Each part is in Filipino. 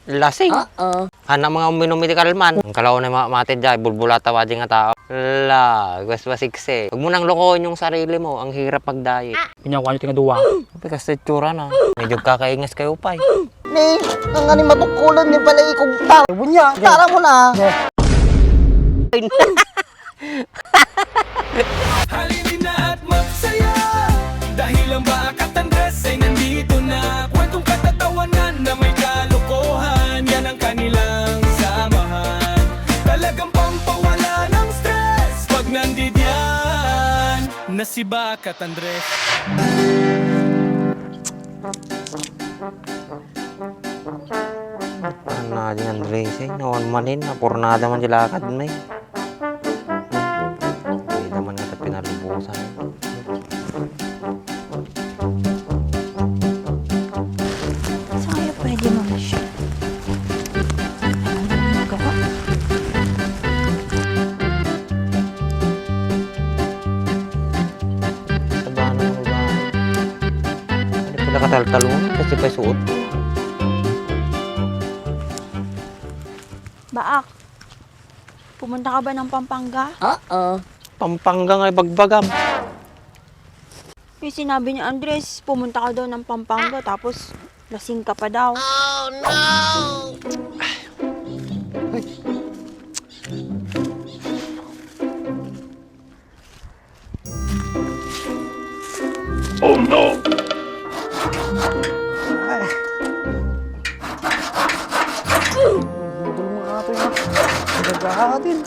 Lasing. Anak mga uminom medikal man. Ang kalaw na matid dyan, bulbulata wajing nga tao. La, gusto ba sikse. Huwag mo nang lokohin yung sarili mo. Ang hirap mag-diet. Pinyakuha nyo tinga duwa. Kasi tsura na. Medyo kakaingas kayo pa eh. Ni, ang nga ni matukulan ni pala ikong tara. Bunya. Tara mo na. Halinin na at magsaya dahil ang Bakat Andres ay nandito na. Kwentong katatawanan na may kalokohan, yan ang kanilang samahan. Talagang pampawala ng stress pag nandidyan na si Bakat Andres. Ano din Andres eh. Nawan manin. Napurnada man sila akad na eh. Hindi naman nga pinalubusan eh. Saya pwede mo na siya. Ano magawa? Sabahan naman ba? Hindi pala kataltalon kasi pa suot. Baak, pumunta ka ba ng Pampanga? Pampanga nga bagbagam. Yung sinabi ni Andres, pumunta ka daw ng Pampanga tapos lasing ka pa daw. Budol mga ato yun. Nagagahatin.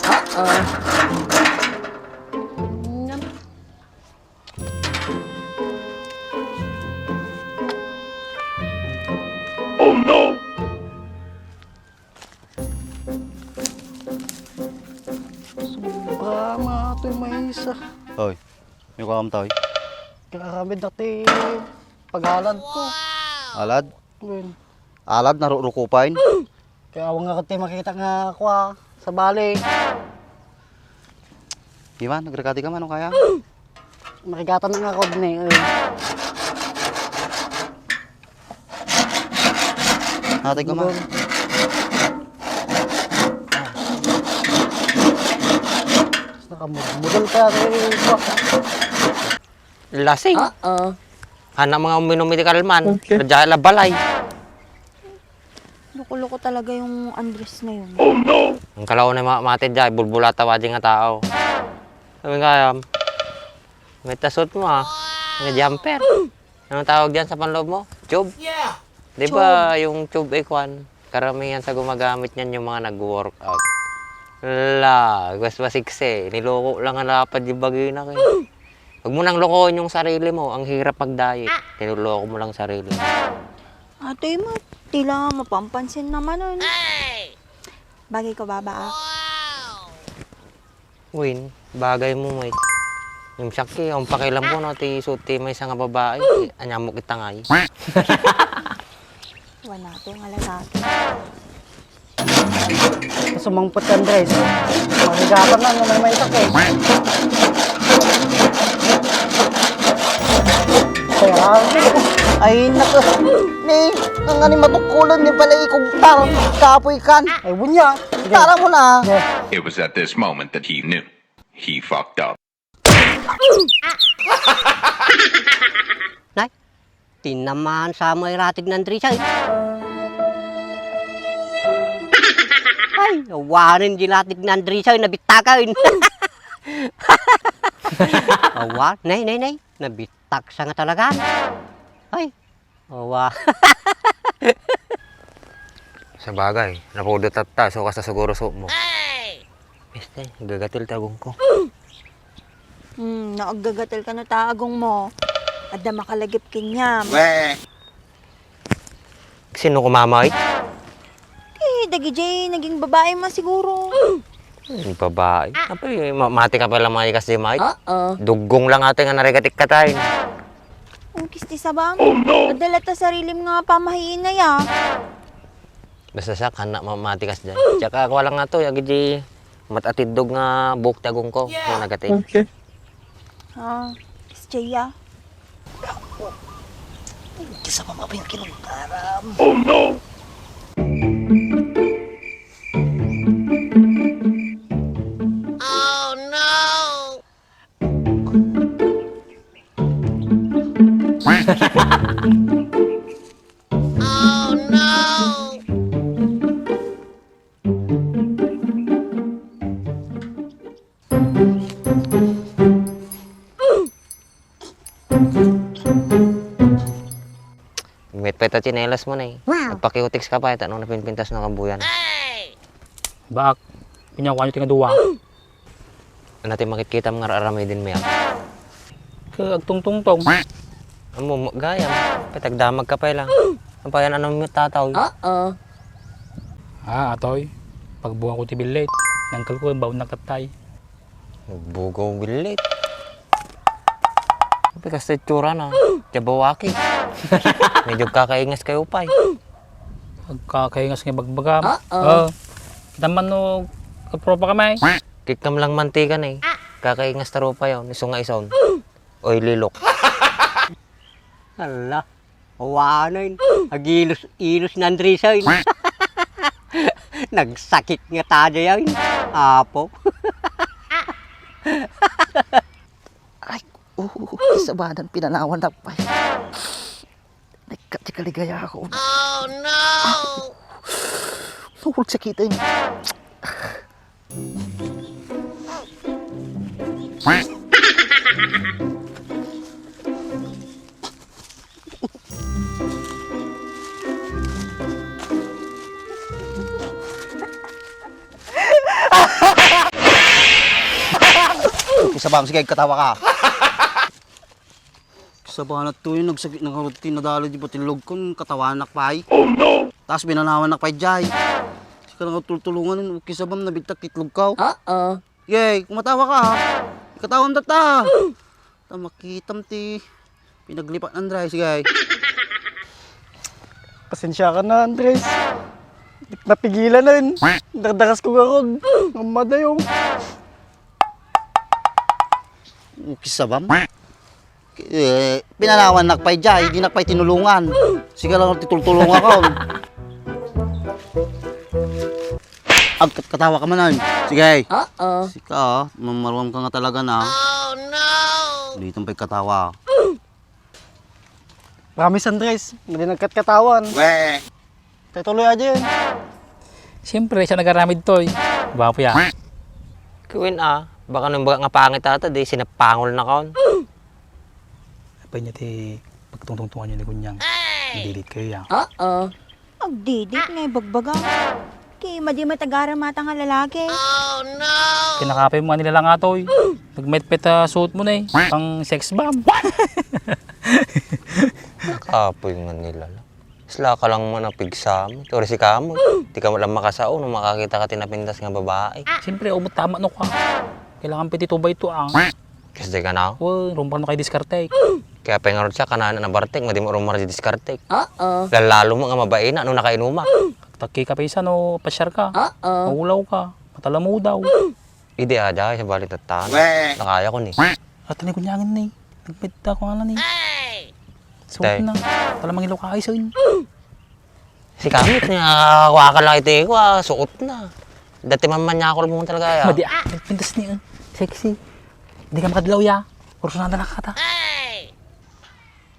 Sobra mga ato yung may isa. Hoy, may kuwam tayo. Kakamid dati paghalad ko. Alad? Well, Alad na rukupain. kaya awang nga kati makita nga ako sa bali. Di man, nagrekati ka man, ano kaya? Makikata na nga ako din eh. Natay ka man. Nakamudal kaya kayo ko. Lasing. Anak mga uminom medikal man. Nadya la balay. Loko-loko talaga yung Andres na yun. Ang kalaw na matid dyan, bulbulata wajing nga tao. Sabi nga, may tasot mo ah. May jumper. Anong tawag dyan sa panloob mo? Tube? Yeah. Di ba yung tube ikwan? Karamihan sa gumagamit niyan yung mga nag-workout. La, gusto ba sikse. Niloko lang ang lapad yung bagay na kayo. Huwag mo nang lokohin yung sarili mo. Ang hirap mag-diet. Tinuloko mo lang sarili mo. Ate mo, tila mapampansin naman nun. Bagay ko ba, Baak? Win, bagay mo mate. Yung sakki, ang pakilam ko no, ti suti may isang babae. Anya mo kita nga eh. Wala ito yung lalaki. Sumangpot ka Andres. Makikata na nga may sakit. Kaya Ay, nako. Ni, ang nga ni matukulan ni pala ikong tara. Kapoy kan. ay bunya. Tara mo na. It was at this moment that he knew. He fucked up. Nay, tinamaan sa may ratig ng Andres ay. Ay, nawarin di ratig ng Andres ay, nabitakan. Awa, nay, nabitak siya nga talaga. Ay, awa. Sa bagay, napudot at taso ka sa siguro suot mo. Este, gagatil tagong ko. Naagagatal ka na taagong mo. Adda makalagip kinyam. Sino kumamay? Dagi Jay, naging babae ma siguro. Yung babae. Apay, mati ka pala mga ikas di Mike. Dugong lang ating nga narigatik katayin. Ang kisti sa bam. Adala ta sarilim nga pamahiin na ya. Basta sa kanak mati kas dyan. Tsaka ako lang nga to, yagi di matatidog nga buhok tagong ko. Yung nagatik. Okay. Kisti ya. Kisa pa mapin kinong karam. peta chinelas mo na eh. Nagpakiutiks ka pa, tanong na pinpintas ng kambuyan. Bak, pinyakuha nyo tinga duwa. Natin makikita mga aramay din mo yan. Agtong-tong-tong. Amo, gayam. Petagdamag ka pa lang. Ang payan anong mo tataw. Atoy. Pagbuha ko ti bilit. Nangkal ko, baon nakatay. Bugaw bilit. Tapi kasi tsura na. Jabawaki. Medyo kakaingas kayo pa eh. Agkakaingas nga bagbagam. Kita man no, kapropa kami. Kikam lang mantika na eh. Kakaingas taro pa yun. Iso nga ison. Oy, lilok. Hala, awanan. Agilos-ilos na Andres ay. Nagsakit nga tayo yan. Apo. Ay, sabanan, pinanawan na pa. Nagkatikaligaya ako. Oh, no! Huwag sakitin. Kisabang, sige, katawa ka. Kisabang na to yun, nagsakit ng karutin, nadalo di ba tilog ko, katawanak pa ay. Oh no! Tapos binanawanak pa ay jay. Sige lang tultulungan nun, kisabang nabigtak titlog ka. Yay, kumatawa ka ha. Katawan data. Tamakitam ti. Pinaglipat ng Andres, sige. Pasensya ka na, Andres. Napigilan na yun. Dardaras ko gakog. Ang madayo. Kisabang? Pinanawan nakpay jay, di nakpay tinulungan. Sige lang titultulungan ka. Katawa ka man. Sige. Sika, mamaruam ka nga talaga na. Oh no! Dito pa'y katawa. Promise, Andres. Hindi nagkat-katawan. Tayo tuloy aja yun. Siyempre, siya nagaramid to eh. Bapo ya. Kuwin baka nung baga nga pangit ata, di sinapangol na kaon. Apay niya ti pagtungtungtungan niyo ni Kunyang. Dilit kayo ya. Agdidit nga bagbaga. Kaya madi matagara mata nga lalaki. Kinakapay mo nga nila lang atoy. Nagmetpet suot mo na eh. Pang sex bomb. Nakapoy nga nila lang. Isla ka lang mo na pigsam. Tori si kamo. Di ka lang makasao nung makakita ka tinapintas nga babae. Siyempre, tama no ka. Kailangan piti 2 by 2 ang. Kasi di ka na. Rumpang no kay diskarte. Kaya pengarod siya kanana na bartek. Madi mo rumar di diskartek. Lalo mo nga mabae na nung nakainumak. Taki ka pa isa no, pasyar ka. Maulaw ka. Matala mo daw. Hindi aja, sa balit at tan. Nakaya ko ni. At ni Kunyangin ni. Nagpita ko nga ni. Suot na. Talamang ilaw ka iso yun. Si kamit niya, kuha ka lang ito suot na. Dati man niya ako lumong talaga. Madi pintas niya. Sexy. Hindi ka makadlaw ya. Kursunada na kata.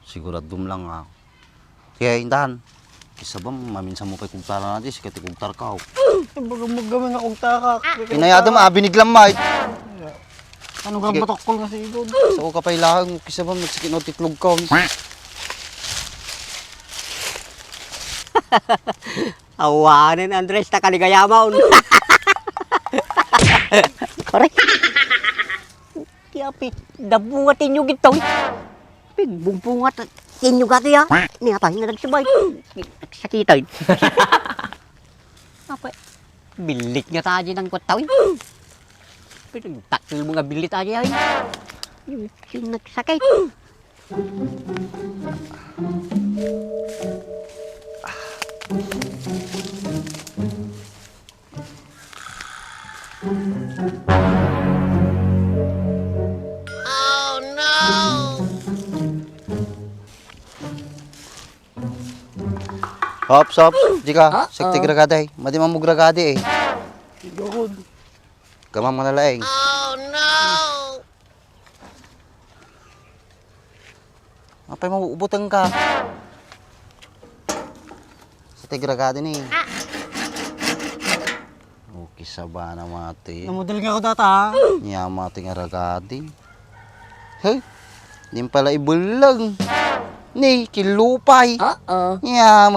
Siguradum lang ha. Kaya indahan. Isa ba, maminsan mo pa'y kugtara natin, sikat kugtar ka. Bagamag nga kung takak. Pinayado mo, biniglam mait. Ano ka batokol nga si Igod? Sa ko kapay lahang, kisa ba, magsikit no titlog ka. Awanan Andres, nakaligayamaon. Pare. Kaya dabungatin nyo gito. Pigbubungat inyo gati ya. Niya tayo na nagsabay. Nagsakitan. Apa? Bilit nga tayo ng kwataw. Pinagtakil mga bilit tayo yan. Yung nagsakit. Hops. Jika, sekti gragade. Madi mamug gragade eh. Igod. Gamang manalaing. Apay mo ubutang ka. Sekti gragade ni. Okay, saba na mati. Namudal nga ako data ha. Niya mati nga ragade. Hey, di pala ibulang. Ni, kilupay. Yeah,